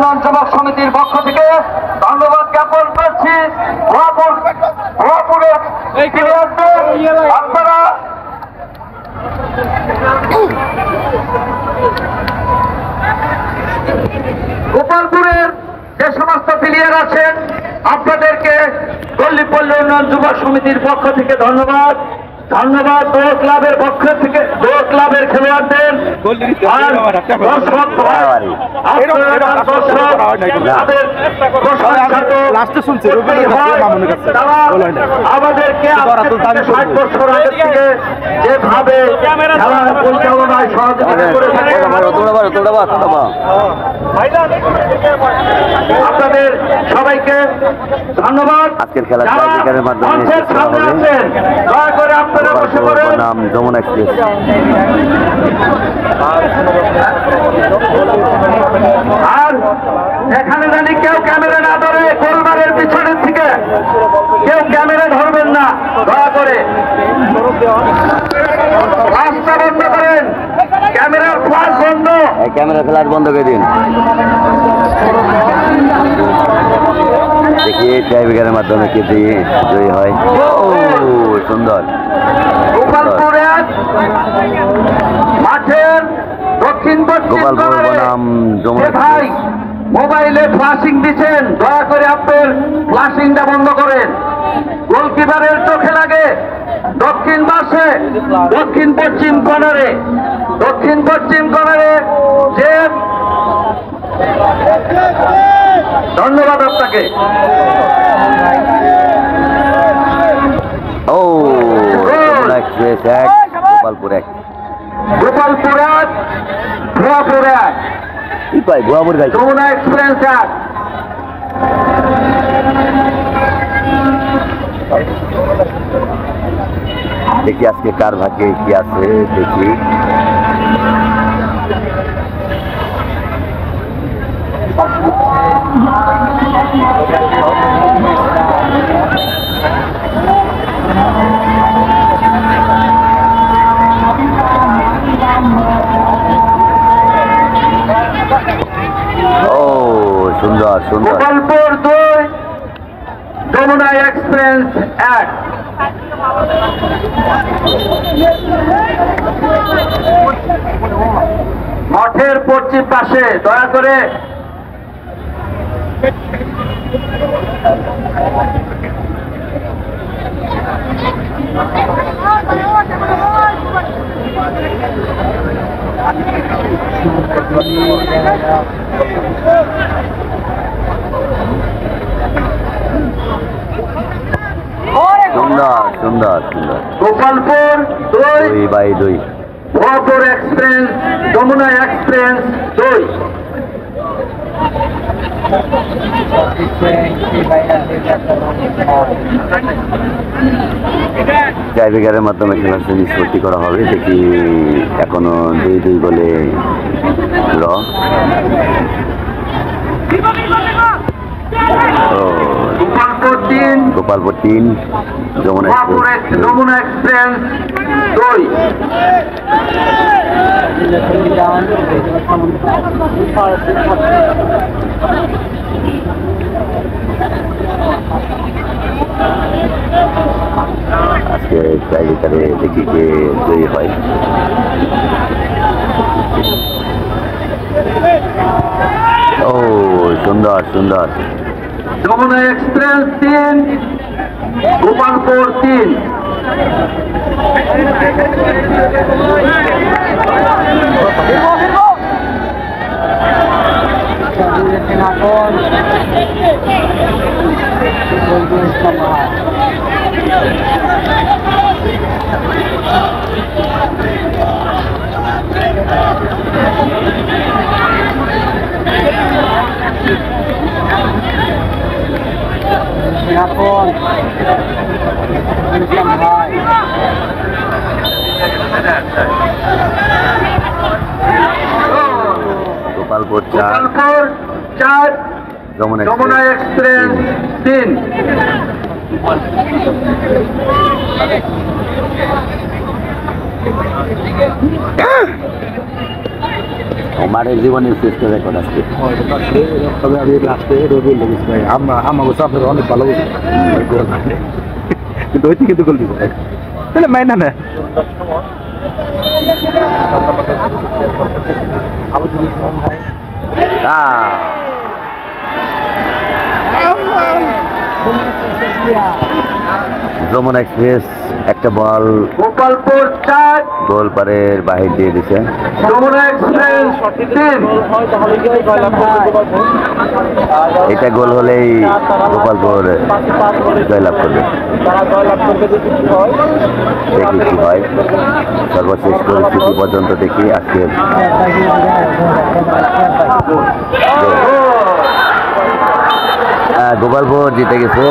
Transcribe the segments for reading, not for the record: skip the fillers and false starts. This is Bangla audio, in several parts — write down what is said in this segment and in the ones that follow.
উন্নয়ন যুবক সমিতির পক্ষ থেকে ধন্যবাদ জ্ঞাপন করছি। আপনারা গোপালপুরের যে সমস্ত প্লেয়ার আছেন আপনাদেরকে পল্লী উন্নয়ন যুবক সমিতির পক্ষ থেকে ধন্যবাদ। দোল ক্লাবের পক্ষ থেকে দোল ক্লাবের খেলোয়াড়দের আমাদেরকে 60 বছর আগে থেকে যেভাবে খেলা পরিচালনায় সহযোগিতা করে আপনাদের সবাইকে ধন্যবাদ। আজকের খেলা মাধ্যমে দয়া করে আপনারা বসে পড়েন। নাম যমুনা এক্সপ্রেস। আর এখানে জানি কেউ ক্যামেরা না ধরে গোলবারের পিছনের থেকে কেউ ক্যামেরা ধরবেন না, দয়া করে রাস্তা বন্ধ করেন, ক্যামেরার ফ্ল্যাশ বন্ধ, ক্যামেরা ফ্ল্যাশ বন্ধ করে দিন। দেখি টাইব্রেকারের মাধ্যমে কে জয়ী হয়। সুন্দর। গোপালপুরের মাঠের দক্ষিণ পশ্চিম ভাই মোবাইলে ফ্লাশিং দিচ্ছেন, দয়া করে আপনার ফ্লাশিংটা বন্ধ করেন। গোলকিপারের চোখে লাগে দক্ষিণ পাশে দক্ষিণ পশ্চিম কর্নারে যে ধন্যবাদ আপনাকে। এক্সপ্রেস 1 গোপালপুর 1 কি পাই ভুয়াপুর গাই যমুনা এক্সপ্রেস 1। দেখি আজকে কার ভাগ্যে কি আছে দেখি। সুন্দর সুন্দর। গোপালপুর 2 যমুনা এক্সপ্রেস 1। মাঠের পশ্চিম পাশে দয়া করে সুন্দর সুন্দর সুন্দর। Gopalpur 2/2 Bhuapur express Jamuna express 2। টাইব্রেকারের মাধ্যমে খেলার নিষ্পত্তি করা হবে। দেখি এখনো 2-2 গোলে ড্র। গোপালপুর 3 যমুনা এক্সপ্রেস 2। আজকে টাইব্রেকারে দেখি কে জয়ী হয়। সুন্দর সুন্দর। যমুনা এক্সপ্রেস 3 গোপালপুর 3। গোপালপুর 4 যমুনা এক্সপ্রেস 3। মাঠের জীবনের শ্রেষ্ঠ রেকর্ড আজকে। তবে আমি লাস্টে রবি লেগেছি ভাই, আমাকে আপনার অনেক ভালো কিন্তু ওই কিন্তু গোল দিব তাহলে মাইনা না যমুনা এক্সপ্রেস একটা বল গোপালপুর 4, গোল পারের বাহির দিয়ে দিছে। যমুনা এক্সপ্রেস 3। এটা গোল হলেই গোপালপুর জয়লাভ করবে। দেখি কি হয়, সর্বশেষ পরিস্থিতি পর্যন্ত দেখি আজকে গোপালপুর জিতে গেছে।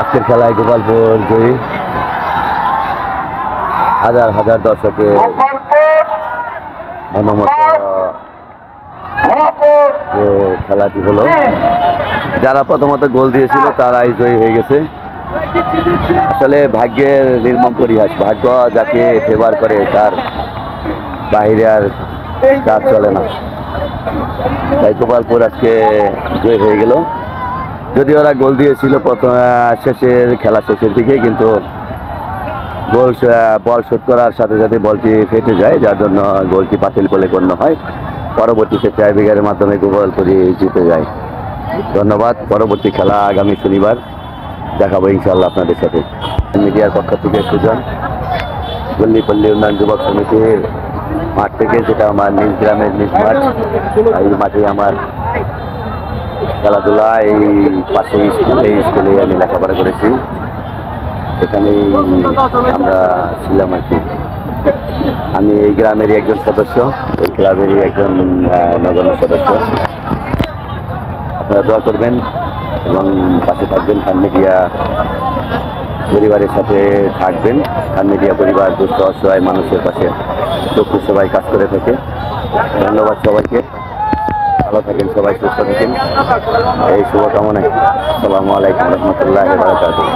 আজকের খেলায় গোপালপুর জয়ী। হাজার হাজার দর্শকের মনোমত যে খেলাটি হলো, যারা প্রথমত গোল দিয়েছিল তারাই জয়ী হয়ে গেছে। আসলে ভাগ্যের নির্মম পরিহাস, ভাগ্য যাকে ফেভার করে তার বাহিরে আর কাজ চলে না। তাই গোপালপুর আজকে জয় হয়ে গেল। যদি ওরা গোল দিয়েছিল প্রথম খেলা শেষের দিকে, কিন্তু বল শোধ করার সাথে সাথে বলটি ফেটে যায়, যার জন্য গোলটি বাতিল বলে গণ্য হয়। পরবর্তীতে টাইব্রেকারের মাধ্যমে গোপালপুরি জিতে যায়। ধন্যবাদ। পরবর্তী খেলা আগামী শনিবার দেখাবো ইনশাল্লাহ আপনাদের সাথে। মিডিয়ার পক্ষ থেকে সুজন, গল্লিপল্লী উন্নয়ন যুবক সমিতির মাঠ থেকে, যেটা আমার নিজ গ্রামের নিজ মাঠ। এই মাঠে আমার খেলাধুলা, এই পাশে স্কুলে আমি লেখাপড়া করেছি, এখানেই আমরা ছিলাম আর কি। আমি এই গ্রামেরই একজন সদস্য, এই ক্লাবেরই একজন নগণ্য সদস্য। আপনারা দোয়া করবেন এবং পাশে থাকবেন। খান মিডিয়া পরিবারের সাথে থাকবেন। খান মিডিয়া পরিবার দুস্থ অসহায় মানুষের পাশে চক্ষু সবাই কাজ করে থাকে। ধন্যবাদ সবাইকে। ভালো থাকেন সবাই, সুস্থ থাকেন, এই শুভকামনায়। আসসালামু আলাইকুম রহমতুল্লাহ বারাকাতুহু।